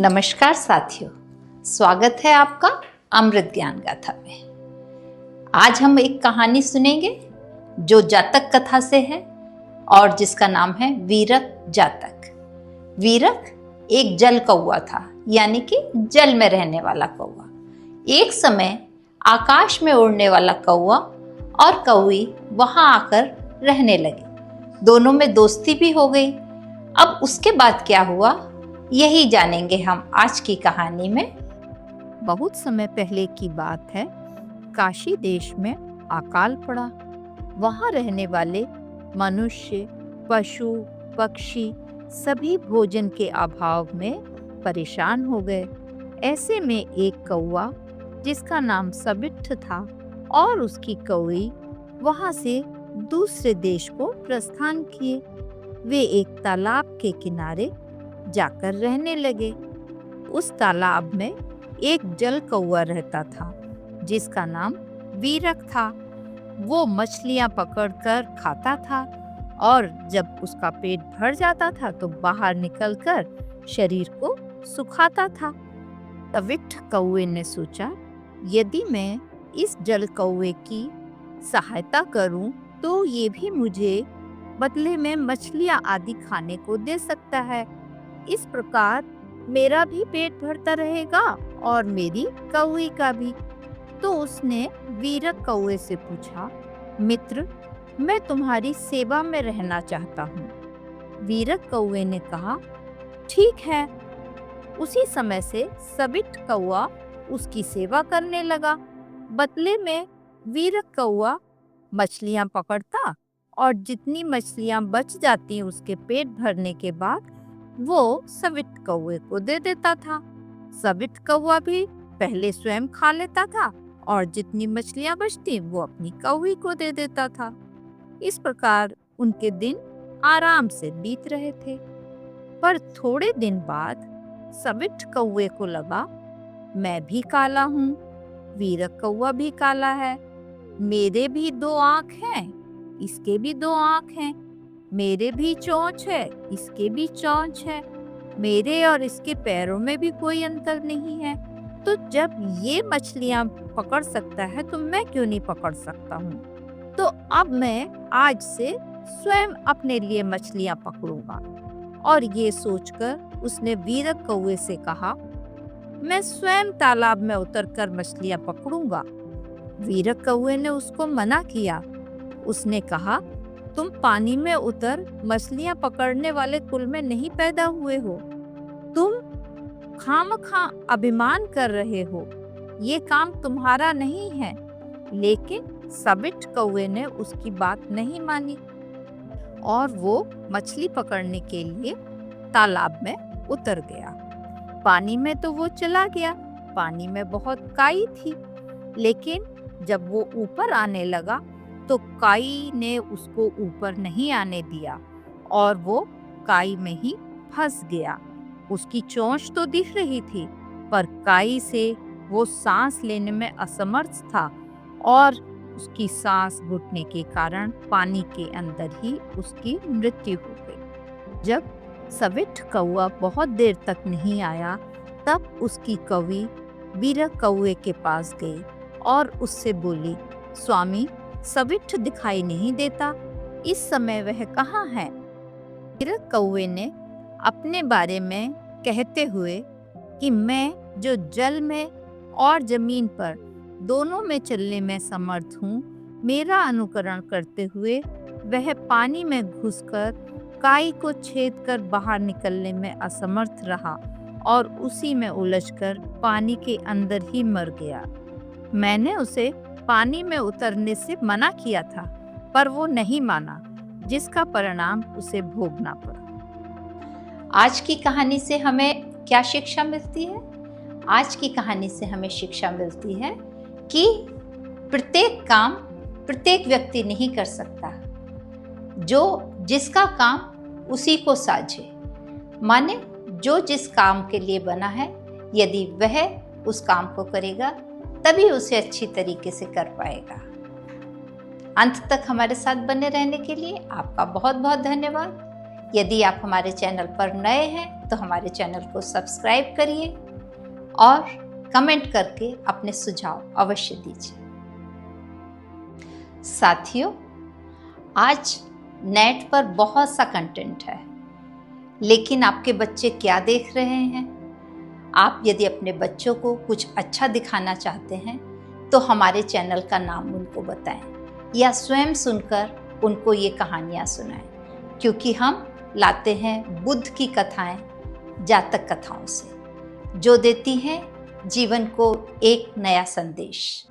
नमस्कार साथियों, स्वागत है आपका अमृत ज्ञान गाथा में। आज हम एक कहानी सुनेंगे जो जातक कथा से है और जिसका नाम है वीरक जातक। वीरक एक जल कौवा था, यानी कि जल में रहने वाला कौवा। एक समय आकाश में उड़ने वाला कौवा और कौवी वहां आकर रहने लगे। दोनों में दोस्ती भी हो गई। अब उसके बाद क्या हुआ, यही जानेंगे हम आज की कहानी में। बहुत समय पहले की बात है। काशी देश में अकाल पड़ा। वहां रहने वाले मनुष्य, पशु, पक्षी सभी भोजन के अभाव में परेशान हो गए। ऐसे में एक कौवा जिसका नाम सबिट्ठ था और उसकी कौवी वहां से दूसरे देश को प्रस्थान किए। वे एक तालाब के किनारे जाकर रहने लगे। उस तालाब में एक जल कौवा रहता था जिसका नाम वीरक था। वो मछलियां पकड़कर खाता था और जब उसका पेट भर जाता था तो बाहर निकलकर शरीर को सुखाता था। सबिट्ठ कौवे ने सोचा, यदि मैं इस जल कौवे की सहायता करूं तो ये भी मुझे बदले में मछलियां आदि खाने को दे सकता है। इस प्रकार मेरा भी पेट भरता रहेगा और मेरी कौवी का भी। तो उसने वीरक कौवे से पूछा, मित्र, मैं तुम्हारी सेवा में रहना चाहता हूँ। वीरक कौवे ने कहा, ठीक है। उसी समय से सबिट्ठ कौवा उसकी सेवा करने लगा। बदले में वीरक कौवा मछलियां पकड़ता और जितनी मछलियां बच जाती उसके पेट भरने के बाद वो सबिट्ठ कौवे को दे देता था। सबिट्ठ कौवा भी पहले स्वयं खा लेता था और जितनी मछलियां बचती वो अपनी कौवी को दे देता था। इस प्रकार उनके दिन आराम से बीत रहे थे। पर थोड़े दिन बाद सबिट्ठ कौवे को लगा, मैं भी काला हूँ, वीरक कौवा भी काला है, मेरे भी दो आँख हैं, इसके भी दो आँख हैं, मेरे भी चोंच है, इसके भी चोंच है, मेरे और इसके पैरों में भी कोई अंतर नहीं है। तो जब ये मछलियां पकड़ सकता है तो मैं क्यों नहीं पकड़ सकता हूँ। तो अब मैं आज से स्वयं अपने लिए मछलियां पकड़ूंगा। और ये सोचकर उसने वीरक कौवे से कहा, मैं स्वयं तालाब में उतरकर मछलियां पकड़ूंगा। वीरक कौवे ने उसको मना किया। उसने कहा, तुम पानी में उतर मछलियां पकड़ने वाले कुल में नहीं पैदा हुए हो। तुम खामखा अभिमान कर रहे हो, ये काम तुम्हारा नहीं है। लेकिन सबिट्ठ कौवे ने उसकी बात नहीं मानी और वो मछली पकड़ने के लिए तालाब में उतर गया। पानी में तो वो चला गया। पानी में बहुत काई थी, लेकिन जब वो ऊपर आने लगा तो काई ने उसको ऊपर नहीं आने दिया और वो काई में ही फंस गया। उसकी चोंच तो दिख रही थी, पर काई से वो सांस लेने में असमर्थ था और उसकी सांस घुटने के कारण पानी के अंदर ही उसकी मृत्यु हो गई। जब सबिट्ठ कौवा बहुत देर तक नहीं आया, तब उसकी कौवी वीरक कौवे के पास गई और उससे बोली, स्वामी, सबिट्ठ दिखाई नहीं देता, इस समय वह कहाँ है। वीरक कौवे ने अपने बारे में कहते हुए कि मैं जो जल में और जमीन पर दोनों में चलने में समर्थ हूँ, मेरा अनुकरण करते हुए वह पानी में घुसकर काई को छेद कर बाहर निकलने में असमर्थ रहा और उसी में उलझकर पानी के अंदर ही मर गया। मैंने उसे पानी में उतरने से मना किया था, पर वो नहीं माना, जिसका परिणाम उसे भोगना पड़ा। आज की कहानी से हमें क्या शिक्षा मिलती है? आज की कहानी से हमें शिक्षा मिलती है कि प्रत्येक काम प्रत्येक व्यक्ति नहीं कर सकता। जो जिसका काम उसी को साझे, माने जो जिस काम के लिए बना है, यदि वह उस काम को करेगा तभी उसे अच्छी तरीके से कर पाएगा। अंत तक हमारे साथ बने रहने के लिए आपका बहुत बहुत धन्यवाद। यदि आप हमारे चैनल पर नए हैं तो हमारे चैनल को सब्सक्राइब करिए और कमेंट करके अपने सुझाव अवश्य दीजिए। साथियों, आज नेट पर बहुत सा कंटेंट है, लेकिन आपके बच्चे क्या देख रहे हैं? आप यदि अपने बच्चों को कुछ अच्छा दिखाना चाहते हैं तो हमारे चैनल का नाम उनको बताएं या स्वयं सुनकर उनको ये कहानियाँ सुनाएं, क्योंकि हम लाते हैं बुद्ध की कथाएं जातक कथाओं से, जो देती हैं जीवन को एक नया संदेश।